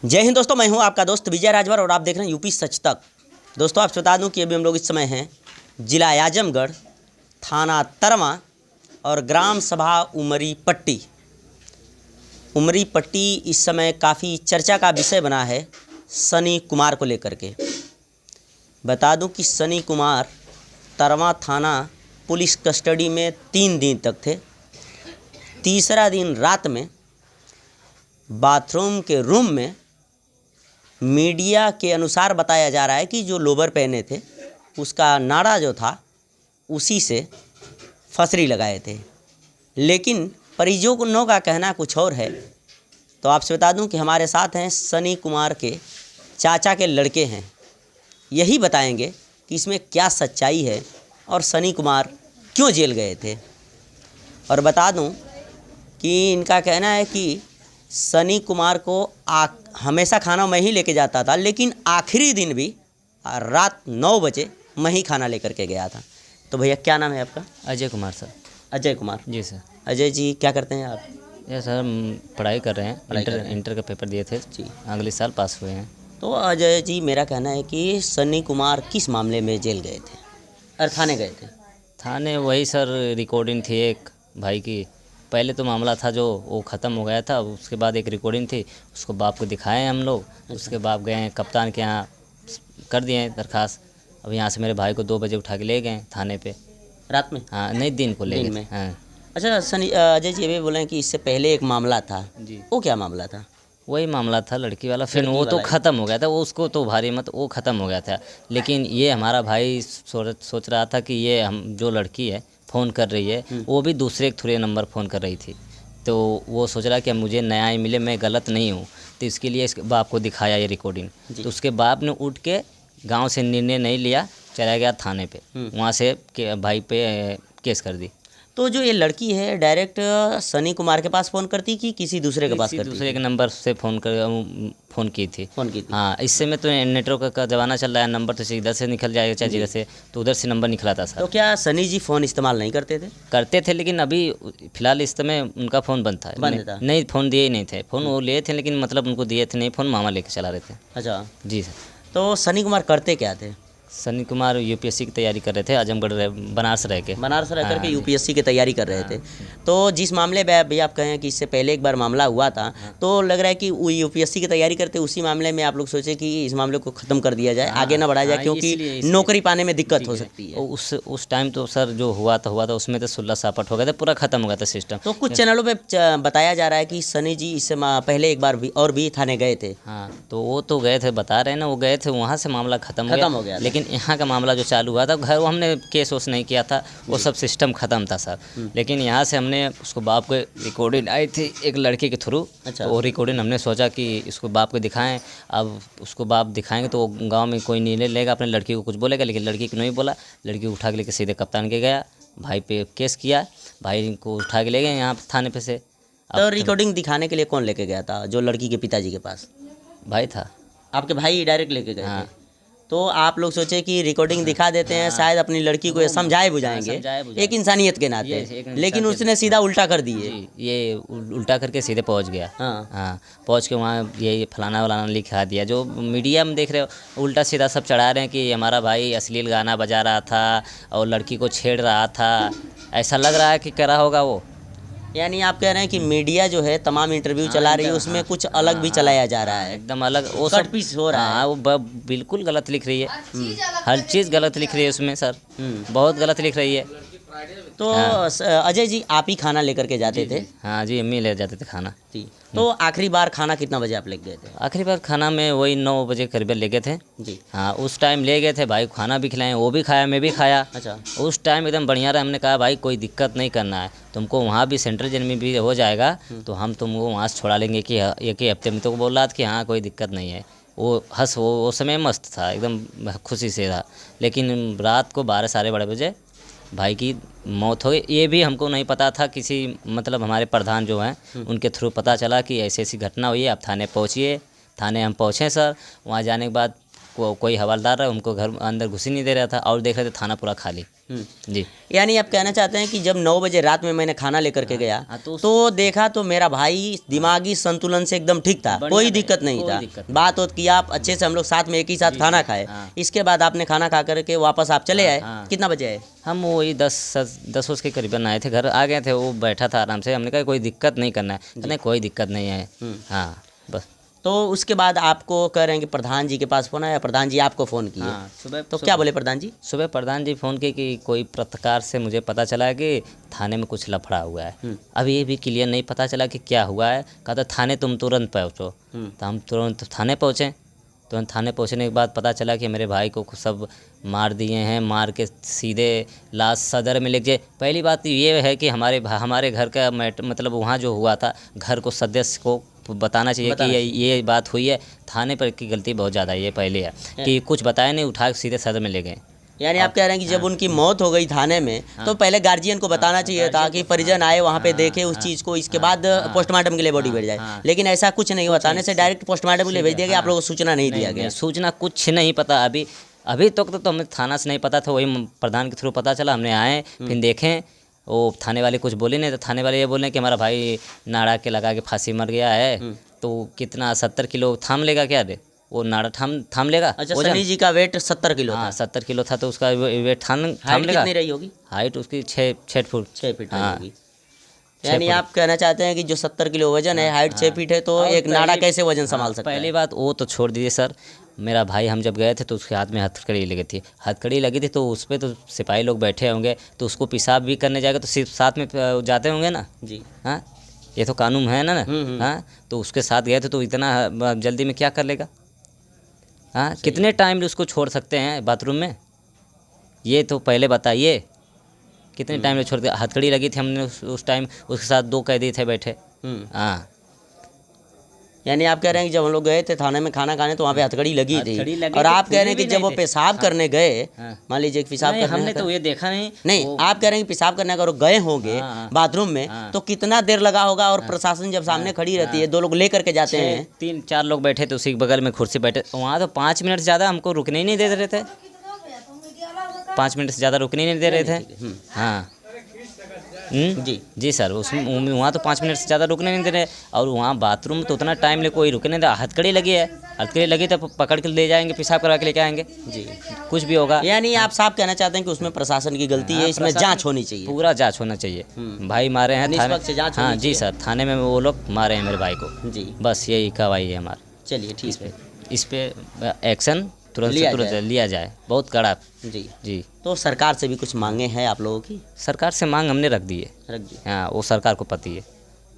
जय हिंद दोस्तों, मैं हूं आपका दोस्त विजय राजभर और आप देख रहे हैं यूपी सच तक। दोस्तों आपसे बता दूं कि अभी हम लोग इस समय हैं जिला आजमगढ़, थाना तरवा और ग्राम सभा उमरी पट्टी। उमरी पट्टी इस समय काफ़ी चर्चा का विषय बना है सनी कुमार को लेकर के। बता दूं कि सनी कुमार तरवा थाना पुलिस कस्टडी में 3 दिन तक थे। तीसरा दिन रात में बाथरूम के रूम में मीडिया के अनुसार बताया जा रहा है कि जो लोवर पहने थे उसका नाड़ा जो था उसी से फसरी लगाए थे, लेकिन परिजनों का कहना कुछ और है। तो आपसे बता दूं कि हमारे साथ हैं सनी कुमार के चाचा के लड़के हैं, यही बताएंगे कि इसमें क्या सच्चाई है और सनी कुमार क्यों जेल गए थे। और बता दूं कि इनका कहना है कि सनी कुमार को हमेशा खाना मैं ही लेके जाता था, लेकिन आखिरी दिन भी रात 9 बजे मैं ही खाना लेकर के गया था। तो भैया क्या नाम है आपका? अजय कुमार सर। अजय कुमार जी सर। अजय जी क्या करते हैं आप? ये सर हम पढ़ाई कर रहे हैं, इंटर का पेपर दिए थे जी, अगले साल पास हुए हैं। तो अजय जी मेरा कहना है कि सनी कुमार किस मामले में जेल गए थे और थाने गए थे? थाने वही सर रिकॉर्डिंग थी एक भाई की। पहले तो मामला था जो वो ख़त्म हो गया था, उसके बाद एक रिकॉर्डिंग थी, उसको बाप को दिखाए हम लोग। उसके बाप गए हैं कप्तान के यहाँ, कर दिए हैं दरखास्त। अब यहाँ से मेरे भाई को 2 बजे उठा के ले गए थाने पे। रात में? हाँ नहीं, दिन को ले दिन गए। में? हाँ अच्छा अजय जी ये बोले कि इससे पहले एक मामला था जी। वो क्या मामला था? वही मामला था लड़की वाला, फिर वो तो वाला ख़त्म हो गया था, वो उसको तो भारी मत, वो ख़त्म हो गया था। लेकिन ये हमारा भाई सोच रहा था कि ये हम जो लड़की है फ़ोन कर रही है वो भी दूसरे एक थ्रू नंबर फ़ोन कर रही थी। तो वो सोच रहा कि मुझे न्याय मिले, मैं गलत नहीं हूँ, तो इसके लिए इसके बाप को दिखाया ये रिकॉर्डिंग। तो उसके बाप ने उठ के गाँव से निर्णय नहीं लिया, चला गया थाने पे, वहाँ से भाई पे केस कर दी। तो जो ये लड़की है डायरेक्ट सनी कुमार के पास फ़ोन करती कि किसी दूसरे के पास करती? दूसरे के नंबर से फ़ोन की थी। फ़ोन की थी? हाँ, इस समय तो नेटवर्क का ज़माना चल रहा है, नंबर तो इधर से निकल जाएगा चाहे जिधर से, तो उधर से नंबर निकला था सर। तो क्या सनी जी फ़ोन इस्तेमाल नहीं करते थे? करते थे, लेकिन अभी फ़िलहाल इस समय उनका फ़ोन बंद था। नहीं, फ़ोन दिए ही नहीं थे। फ़ोन वो लिए थे, लेकिन मतलब उनको दिए थे नहीं, फ़ोन मामा लेके चला रहे थे। अच्छा जी सर। तो सनी कुमार करते क्या थे? सनी कुमार यूपीएससी की तैयारी कर रहे थे, आजमगढ़ बनारस रह के। बनारस रह करके यूपीएससी की तैयारी कर रहे थे। तो जिस मामले में भैया आप कहें कि इससे पहले एक बार मामला हुआ था, तो लग रहा है कि वो यूपीएससी की तैयारी करते उसी मामले में आप लोग सोचे कि इस मामले को ख़त्म कर दिया जाए, आगे ना बढ़ाया जाए, क्योंकि नौकरी पाने में दिक्कत हो सकती है। उस टाइम तो सर जो हुआ था उसमें तो सुलह सापट हो गया था, पूरा ख़त्म हो गया था सिस्टम। तो कुछ चैनलों पे बताया जा रहा है कि सनी जी इससे पहले एक बार भी थाने गए थे। हाँ, तो वो तो गए थे, बता रहे हैं ना, वो गए थे, वहाँ से मामला ख़त्म हो गया। लेकिन यहाँ का मामला जो चालू हुआ था, घर हमने केस वोस नहीं किया था, वो सब सिस्टम ख़त्म था सर। लेकिन यहाँ से हमने उसको बाप को रिकॉर्डिंग आई थी एक लड़के के थ्रू। अच्छा। तो वो रिकॉर्डिंग हमने सोचा कि इसको बाप को दिखाएं। अब उसको बाप दिखाएंगे तो गांव में कोई निर्णय लेगा, अपने लड़की को कुछ बोलेगा, लेकिन लड़की को नहीं बोला। लड़की को उठा के लेकर सीधे कप्तान के गया, भाई पे केस किया, भाई को उठा के ले गए यहाँ थाने पे से। तो रिकॉर्डिंग दिखाने के लिए कौन लेके गया था? जो लड़की के पिताजी के पास भाई था। आपके भाई डायरेक्ट लेके गए हाँ। थे? तो आप लोग सोचे कि रिकॉर्डिंग दिखा देते हैं, शायद अपनी लड़की को ये समझाए बुझाएंगे एक इंसानियत के नाते, लेकिन उसने सीधा उल्टा कर दिए। ये उल्टा करके सीधे पहुंच गया। हाँ, पहुंच के वहाँ ये फलाना वलाना लिखा दिया। जो मीडिया में देख रहे हो उल्टा सीधा सब चढ़ा रहे हैं कि हमारा भाई अश्लील गाना बजा रहा था और लड़की को छेड़ रहा था, ऐसा लग रहा है कि करा होगा वो। यानी आप कह रहे हैं कि मीडिया जो है तमाम इंटरव्यू चला रही है, उसमें कुछ अलग भी चलाया जा रहा है, एकदम अलग, वो कट पीस हो रहा है। वो बिल्कुल गलत लिख रही है, हर चीज़ गलत लिख रही है उसमें सर, बहुत गलत लिख रही है। तो अजय जी आप ही खाना लेकर के जाते थे? हाँ जी, अम्मी ले जाते थे खाना जी। तो आखिरी बार खाना कितना बजे आप ले गए थे? आखिरी बार खाना में वही 9 बजे करीब ले गए थे जी। हाँ, उस टाइम ले गए थे, भाई खाना भी खिलाएं, वो भी खाया, मैं भी खाया। अच्छा। उस टाइम एकदम बढ़िया रहा। हमने कहा भाई कोई दिक्कत नहीं करना है, तुमको वहाँ भी सेंट्रल जेल में भी हो जाएगा तो हम तुमको वहाँ से छोड़ा लेंगे कि एक ही हफ्ते में। तो बोल रहा था कि हाँ कोई दिक्कत नहीं है। वो समय मस्त था, एकदम खुशी से था। लेकिन रात को 12 साढ़े 12 बजे भाई की मौत हो गई। ये भी हमको नहीं पता था, किसी मतलब हमारे प्रधान जो हैं उनके थ्रू पता चला कि ऐसी ऐसी घटना हुई है, आप थाने पहुँचिए। थाने हम पहुँचे सर, वहाँ जाने के बाद कोई हवलदार है, उनको घर अंदर घुस ही नहीं दे रहा था और देख रहे थे थाना पूरा खाली। जी। यानी आप कहना चाहते हैं कि जब 9 बजे रात में मैंने खाना लेकर के गया हाँ, तो देखा तो मेरा भाई दिमागी संतुलन से एकदम ठीक था, बढ़िया कोई था, दिक्कत नहीं कोई था। दिक्कत नहीं। बात होत किया आप अच्छे से, हम लोग साथ में एक ही साथ खाना खाए। हाँ। इसके बाद आपने खाना खा करके वापस आप चले आए। हाँ। कितना बजे आए? हम वही 10 उसके करीबन आए थे, घर आ गए थे। वो बैठा था आराम से, हमने कहा कोई दिक्कत नहीं करना है, नहीं कोई दिक्कत नहीं है। हाँ बस। तो उसके बाद आपको कह रहे हैं कि प्रधान जी के पास फ़ोन आया, प्रधान जी आपको फ़ोन किए। हाँ, सुबह तो क्या बोले प्रधान जी? सुबह प्रधान जी फ़ोन किए कि कोई पत्रकार से मुझे पता चला कि थाने में कुछ लफड़ा हुआ है। अब ये भी क्लियर नहीं पता चला कि क्या हुआ है। कहा था थाने तुम तुरंत पहुँचो। तो हम तुरंत थाने पहुँचे। तुरंत थाने पहुँचने के बाद पता चला कि मेरे भाई को सब मार दिए हैं, मार के सीधे लाश सदर में लेके। पहली बात ये है कि हमारे घर का मतलब वहाँ जो हुआ था, घर को सदस्य को बताना चाहिए कि ये बात हुई है। थाने पर की गलती बहुत ज़्यादा ये पहले है कि कुछ बताया नहीं, उठा के सीधे सदर में ले गए। यानी आप कह रहे हैं कि जब उनकी मौत हो गई थाने में तो पहले गार्जियन को बताना चाहिए था कि परिजन आए वहाँ पे देखे उस चीज़ को, इसके बाद पोस्टमार्टम के लिए बॉडी भेज जाए। लेकिन ऐसा कुछ नहीं हुआ, थाने से डायरेक्ट पोस्टमार्टम के लिए भेज दिया गया, आप लोगों को सूचना नहीं दिया गया। सूचना कुछ नहीं पता अभी तक तो हमें थाना से नहीं पता था, वही प्रधान के थ्रू पता चला। हमने आए फिर देखें, वो थाने वाले कुछ बोले नहीं। तो थाने वाले ये बोले कि हमारा भाई नाड़ा के लगा के फांसी मर गया है। तो कितना 70 किलो थाम लेगा क्या रे? वो नाड़ा थाम लेगा। अच्छा, सनी जी का वेट 70 किलो था। हाँ 70 किलो था, तो उसका वेट थाम लेगा। कितनी रही होगी? हाइट उसकी 6 फुट 6 फीट रही हाँ। होगी। यानी आप कहना चाहते हैं कि जो 70 किलो वजन है, हाइट 6 फीट है, तो एक नाड़ा कैसे वजन संभाल सकता है? पहली बात वो तो छोड़ दीजिए सर। मेरा भाई हम जब गए थे तो उसके हाथ में हथकड़ी लगी थी। हथकड़ी लगी थी तो उस पर तो सिपाही लोग बैठे होंगे, तो उसको पेशाब भी करने जाएगा तो सिर्फ साथ में जाते होंगे ना जी। हाँ, ये तो कानून है ना। हाँ, तो उसके साथ गए थे तो इतना जल्दी में क्या कर लेगा? हाँ, कितने टाइम उसको छोड़ सकते हैं बाथरूम में? ये तो पहले बताइए, कितने टाइम में छोड़ दिया? हथकड़ी लगी थी, हमने उस टाइम उसके साथ 2 कैदी थे बैठे। हाँ, यानी आप कह रहे हैं कि जब हम लोग गए थे थाने में खाना खाने तो वहाँ पे हथकड़ी लगी थी, और आप कह रहे हैं कि जब वो पेशाब करने गए, मान लीजिए पेशाब करने, हमने तो ये देखा नहीं। आप कह रहे हैं कि पेशाब करने अगर गए होंगे बाथरूम में तो कितना देर लगा होगा, और प्रशासन जब सामने खड़ी रहती है, 2 लोग ले करके जाते हैं, 3-4 लोग बैठे थे उसी के बगल में कुर्सी बैठे, वहाँ तो 5 मिनट से ज़्यादा हमको रुकने ही नहीं दे रहे थे। 5 मिनट से ज़्यादा रुकने ही नहीं दे रहे थे। हाँ जी सर, उसमें वहाँ तो 5 मिनट से ज़्यादा रुकने नहीं दे रहे। और वहाँ बाथरूम तो उतना टाइम ले कोई रुकने दे। हथकड़ी लगी है, हथकड़ी लगी तो पकड़ के ले जाएंगे, पेशाब करवा के लेके आएंगे जी, कुछ भी होगा। यानी आप साफ कहना चाहते हैं कि उसमें प्रशासन की गलती है, इसमें जांच होनी चाहिए, पूरा जांच होना चाहिए। भाई मारे हैं निष्पक्ष से जांच हाँ जी सर, थाने में वो लोग मारे हैं मेरे भाई को जी, बस यही कार्रवाई है हमारा। चलिए ठीक है, इस पे एक्शन तुरंत लिया जाए, बहुत कड़ा जी। तो सरकार से भी कुछ मांगे हैं आप लोगों की? सरकार से मांग हमने रख दी है। हाँ, वो सरकार को पता है।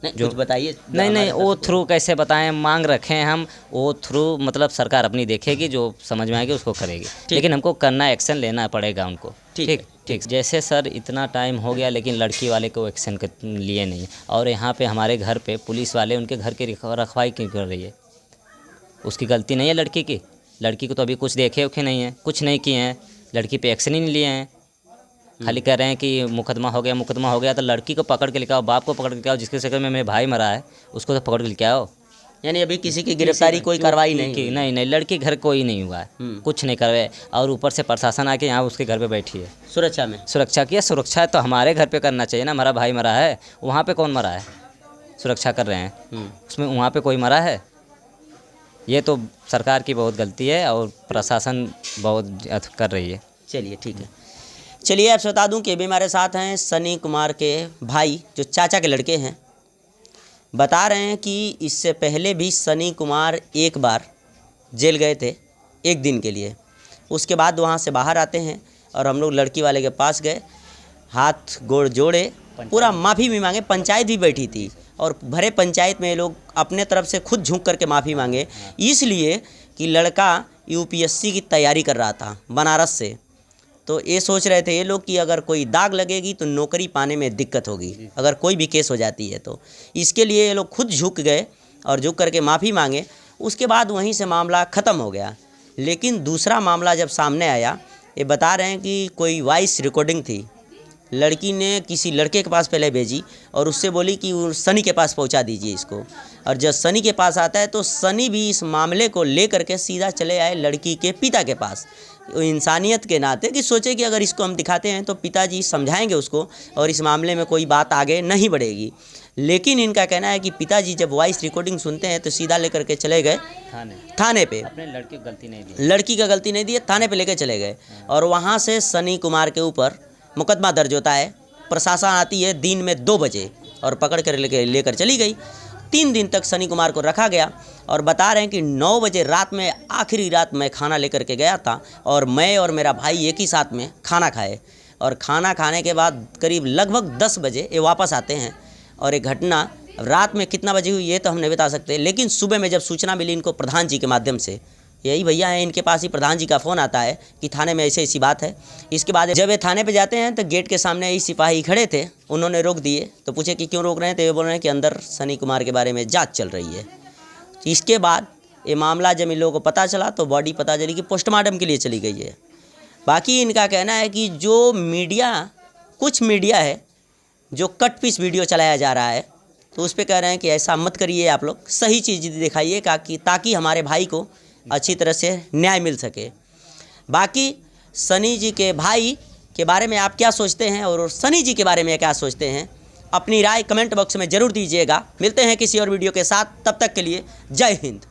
नहीं, कुछ बताइए। नहीं, वो थ्रू कैसे बताएं? मांग रखें हम, वो थ्रू मतलब सरकार अपनी देखेगी, जो समझ में आएगी उसको करेगी, लेकिन हमको करना, एक्शन लेना पड़ेगा उनको। ठीक। जैसे सर इतना टाइम हो गया लेकिन लड़की वाले को एक्शन लिए नहीं, और यहाँ पे हमारे घर पे पुलिस वाले उनके घर की रखवाई क्यों कर रही है? उसकी गलती नहीं है लड़की की। लड़की को तो अभी कुछ देखे उखे नहीं है, कुछ नहीं किए हैं, लड़की पे एक्शन ही नहीं लिए हैं। खाली कह रहे हैं कि मुकदमा हो गया। तो लड़की को पकड़ के लेके आओ, बाप को पकड़ के लेके आओ, जिसके चक्कर में मेरे भाई मरा है उसको तो पकड़ के लेके आओ। यानी अभी किसी की गिरफ्तारी, कोई कार्रवाई नहीं, लड़की घर कोई नहीं हुआ है, कुछ नहीं करवाए। और ऊपर से प्रशासन आके यहाँ उसके घर पे बैठी है, सुरक्षा की है। सुरक्षा तो हमारे घर पे करना चाहिए ना, हमारा भाई मरा है, वहाँ पे कौन मरा है? सुरक्षा कर रहे हैं उसमें, वहाँ पे कोई मरा है? ये तो सरकार की बहुत गलती है और प्रशासन बहुत कर रही है। चलिए ठीक है। चलिए आपसे बता दूं कि अभी हमारे साथ हैं सनी कुमार के भाई, जो चाचा के लड़के हैं। बता रहे हैं कि इससे पहले भी सनी कुमार एक बार जेल गए थे 1 दिन के लिए, उसके बाद वहाँ से बाहर आते हैं और हम लोग लड़की वाले के पास गए, हाथ गोड़ जोड़े, पूरा माफ़ी भी मांगे, पंचायत भी बैठी थी और भरे पंचायत में ये लोग अपने तरफ से खुद झुक करके माफ़ी मांगे, इसलिए कि लड़का यूपीएससी की तैयारी कर रहा था बनारस से। तो ये सोच रहे थे ये लोग कि अगर कोई दाग लगेगी तो नौकरी पाने में दिक्कत होगी, अगर कोई भी केस हो जाती है तो। इसके लिए ये लोग खुद झुक गए और झुक करके माफ़ी मांगे। उसके बाद वहीं से मामला ख़त्म हो गया। लेकिन दूसरा मामला जब सामने आया, ये बता रहे हैं कि कोई वॉइस रिकॉर्डिंग थी लड़की ने किसी लड़के के पास पहले भेजी और उससे बोली कि वो सनी के पास पहुंचा दीजिए इसको। और जब सनी के पास आता है तो सनी भी इस मामले को लेकर के सीधा चले आए लड़की के पिता के पास, इंसानियत के नाते, कि सोचे कि अगर इसको हम दिखाते हैं तो पिताजी समझाएंगे उसको और इस मामले में कोई बात आगे नहीं बढ़ेगी। लेकिन इनका कहना है कि पिताजी जब वॉइस रिकॉर्डिंग सुनते हैं तो सीधा लेकर के चले गए थाने पे। अपने लड़के को गलती नहीं दी, लड़की का गलती नहीं दी, थाने पे लेकर चले गए और वहाँ से सनी कुमार के ऊपर मुकदमा दर्ज होता है। प्रशासन आती है दिन में 2 बजे और पकड़ कर लेकर चली गई। 3 दिन तक सनी कुमार को रखा गया और बता रहे हैं कि 9 बजे रात में, आखिरी रात में खाना लेकर के गया था और मैं और मेरा भाई एक ही साथ में खाना खाए और खाना खाने के बाद करीब लगभग 10 बजे ये वापस आते हैं। और एक घटना रात में कितना बजे हुई ये तो हम नहीं बता सकते, लेकिन सुबह में जब सूचना मिली इनको प्रधान जी के माध्यम से, यही भैया हैं इनके पास ही प्रधान जी का फ़ोन आता है कि थाने में ऐसी ऐसी बात है। इसके बाद जब ये थाने पे जाते हैं तो गेट के सामने ही सिपाही खड़े थे, उन्होंने रोक दिए। तो पूछे कि क्यों रोक रहे हैं, तो ये बोल रहे हैं कि अंदर सनी कुमार के बारे में जांच चल रही है। इसके बाद ये मामला जब इन लोगों को पता चला तो बॉडी पता चली कि पोस्टमार्टम के लिए चली गई है। बाकी इनका कहना है कि जो मीडिया, कुछ मीडिया है जो कट पीस वीडियो चलाया जा रहा है, तो उस पर कह रहे हैं कि ऐसा मत करिए, आप लोग सही चीज़ दिखाइए ताकि हमारे भाई को अच्छी तरह से न्याय मिल सके। बाकी सनी जी के भाई के बारे में आप क्या सोचते हैं और सनी जी के बारे में क्या सोचते हैं, अपनी राय कमेंट बॉक्स में ज़रूर दीजिएगा। मिलते हैं किसी और वीडियो के साथ, तब तक के लिए जय हिंद।